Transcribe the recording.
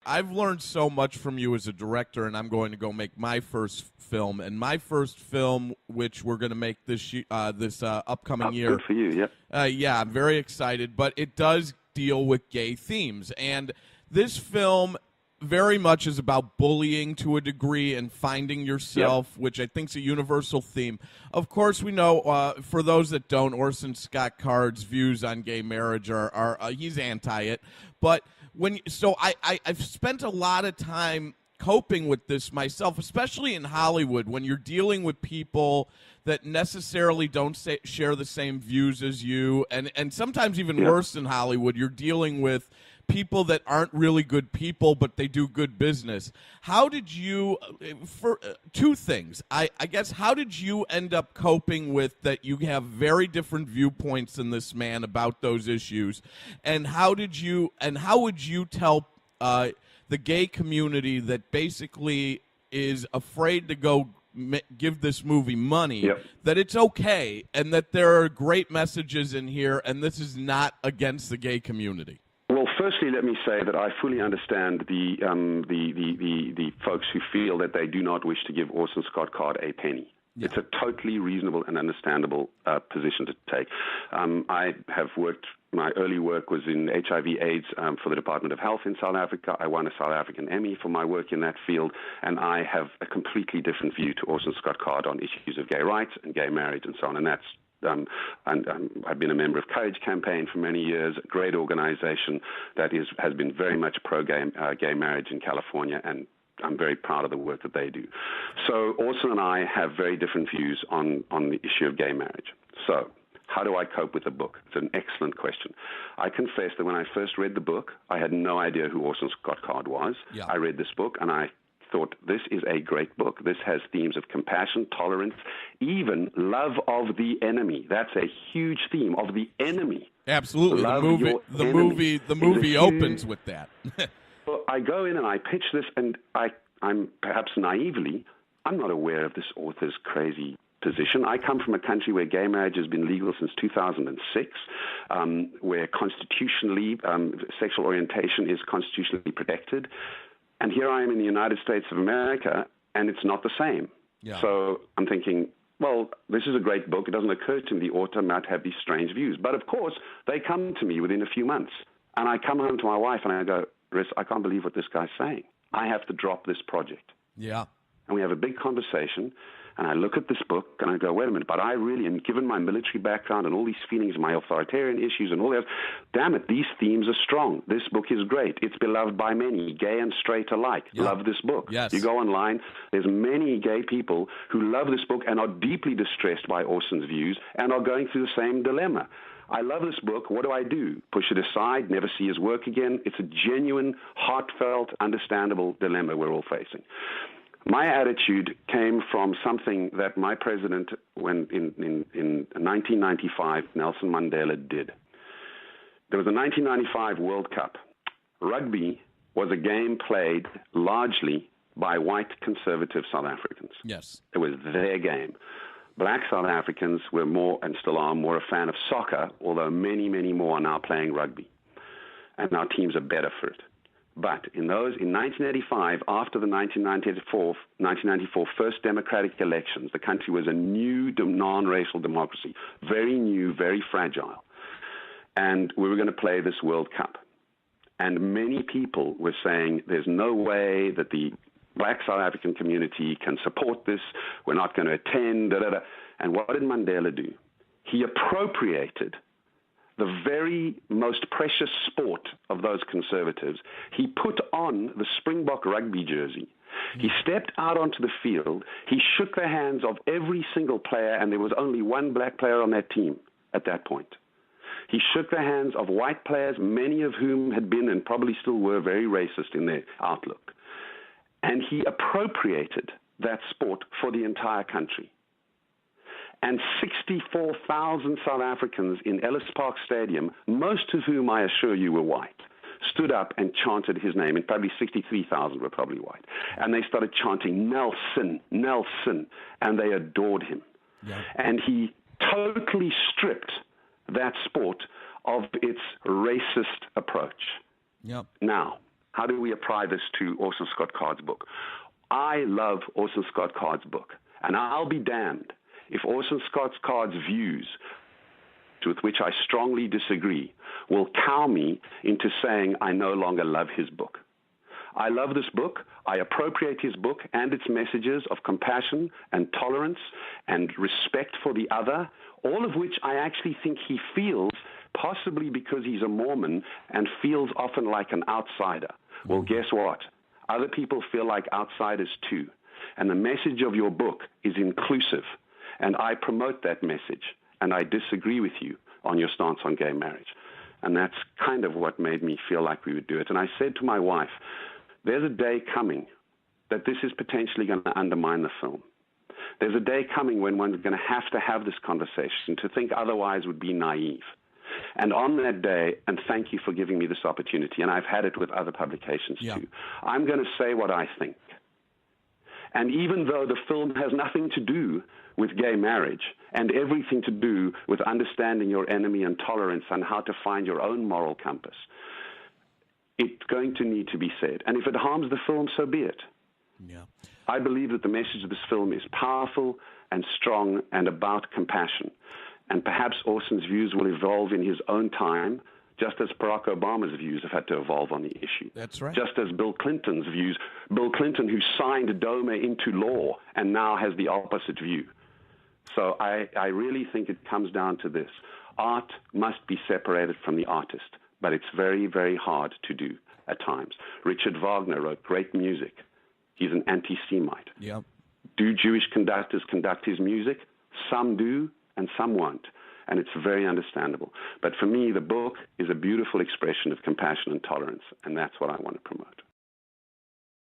I've learned so much from you as a director, and I'm going to go make my first film. And my first film, which we're going to make this upcoming year. Good for you, yeah. Yeah, I'm very excited, but it does deal with gay themes. And this film very much is about bullying to a degree and finding yourself, which I think is a universal theme. Of course, we know, for those that don't, Orson Scott Card's views on gay marriage are he's anti it. But I've spent a lot of time coping with this myself, especially in Hollywood, when you're dealing with people that necessarily don't share the same views as you, and sometimes even worse in Hollywood, you're dealing with people that aren't really good people, but they do good business. How did you, for two things, I guess, how did you end up coping with that you have very different viewpoints than this man about those issues, and how would you tell the gay community that basically is afraid to go give this movie money, that it's okay, and that there are great messages in here, and this is not against the gay community? Well, firstly, let me say that I fully understand the folks who feel that they do not wish to give Orson Scott Card a penny. Yeah. It's a totally reasonable and understandable position to take. I have worked. My early work was in HIV/AIDS for the Department of Health in South Africa. I won a South African Emmy for my work in that field, and I have a completely different view to Orson Scott Card on issues of gay rights and gay marriage and so on. And that's I've been a member of Courage Campaign for many years, a great organization that has been very much pro-gay marriage in California, and I'm very proud of the work that they do. So Orson and I have very different views on the issue of gay marriage. So how do I cope with the book? It's an excellent question. I confess that when I first read the book, I had no idea who Orson Scott Card was. Yeah. I read this book, and I thought, this is a great book. This has themes of compassion, tolerance, even love of the enemy. That's a huge theme, of the enemy. Absolutely. The movie opens with that. Well, I go in and I pitch this, and I'm perhaps naively, I'm not aware of this author's crazy position. I come from a country where gay marriage has been legal since 2006, where constitutionally sexual orientation is constitutionally protected. And here I am in the United States of America, and it's not the same. Yeah. So I'm thinking, well, this is a great book. It doesn't occur to me the author might have these strange views. But, of course, they come to me within a few months. And I come home to my wife, and I go, Riss, I can't believe what this guy's saying. I have to drop this project. Yeah. And we have a big conversation, and I look at this book, and I go, wait a minute, but I really, and given my military background and all these feelings, my authoritarian issues and all that, damn it, these themes are strong. This book is great. It's beloved by many, gay and straight alike. Yeah. Love this book. Yes. You go online, there's many gay people who love this book and are deeply distressed by Orson's views and are going through the same dilemma. I love this book. What do? Push it aside, never see his work again? It's a genuine, heartfelt, understandable dilemma we're all facing. My attitude came from something that my president, when in 1995, Nelson Mandela did. There was a 1995 World Cup. Rugby was a game played largely by white conservative South Africans. Yes. It was their game. Black South Africans were more, and still are, more a fan of soccer, although many, many more are now playing rugby. And our teams are better for it. But in 1985, after the 1994 first democratic elections, the country was a new non-racial democracy, very new, very fragile. And we were going to play this World Cup. And many people were saying there's no way that the Black South African community can support this. We're not going to attend. And what did Mandela do? He appropriated the very most precious sport of those conservatives. He put on the Springbok rugby jersey. He stepped out onto the field. He shook the hands of every single player, and there was only one black player on that team at that point. He shook the hands of white players, many of whom had been and probably still were very racist in their outlook. And he appropriated that sport for the entire country. And 64,000 South Africans in Ellis Park Stadium, most of whom I assure you were white, stood up and chanted his name, and probably 63,000 were probably white. And they started chanting, Nelson, Nelson, and they adored him. Yeah. And he totally stripped that sport of its racist approach. Yep. Now, how do we apply this to Orson Scott Card's book? I love Orson Scott Card's book, and I'll be damned if Orson Scott Card's views, with which I strongly disagree, will cow me into saying I no longer love his book. I love this book. I appropriate his book and its messages of compassion and tolerance and respect for the other, all of which I actually think he feels, possibly because he's a Mormon and feels often like an outsider. Well, guess what? Other people feel like outsiders too. And the message of your book is inclusive. And I promote that message. And I disagree with you on your stance on gay marriage. And that's kind of what made me feel like we would do it. And I said to my wife, there's a day coming that this is potentially going to undermine the film. There's a day coming when one's going to have this conversation. To think otherwise would be naive. And on that day, and thank you for giving me this opportunity, and I've had it with other publications too, I'm going to say what I think. And even though the film has nothing to do with gay marriage and everything to do with understanding your enemy and tolerance and how to find your own moral compass, it's going to need to be said. And if it harms the film, so be it. Yeah. I believe that the message of this film is powerful and strong and about compassion. And perhaps Orson's views will evolve in his own time, just as Barack Obama's views have had to evolve on the issue. That's right. Just as Bill Clinton's views, Bill Clinton, who signed DOMA into law and now has the opposite view. So I really think it comes down to this. Art must be separated from the artist, but it's very, very hard to do at times. Richard Wagner wrote great music. He's an anti-Semite. Yep. Do Jewish conductors conduct his music? Some do, and some won't. And it's very understandable. But for me, the book is a beautiful expression of compassion and tolerance, and that's what I want to promote.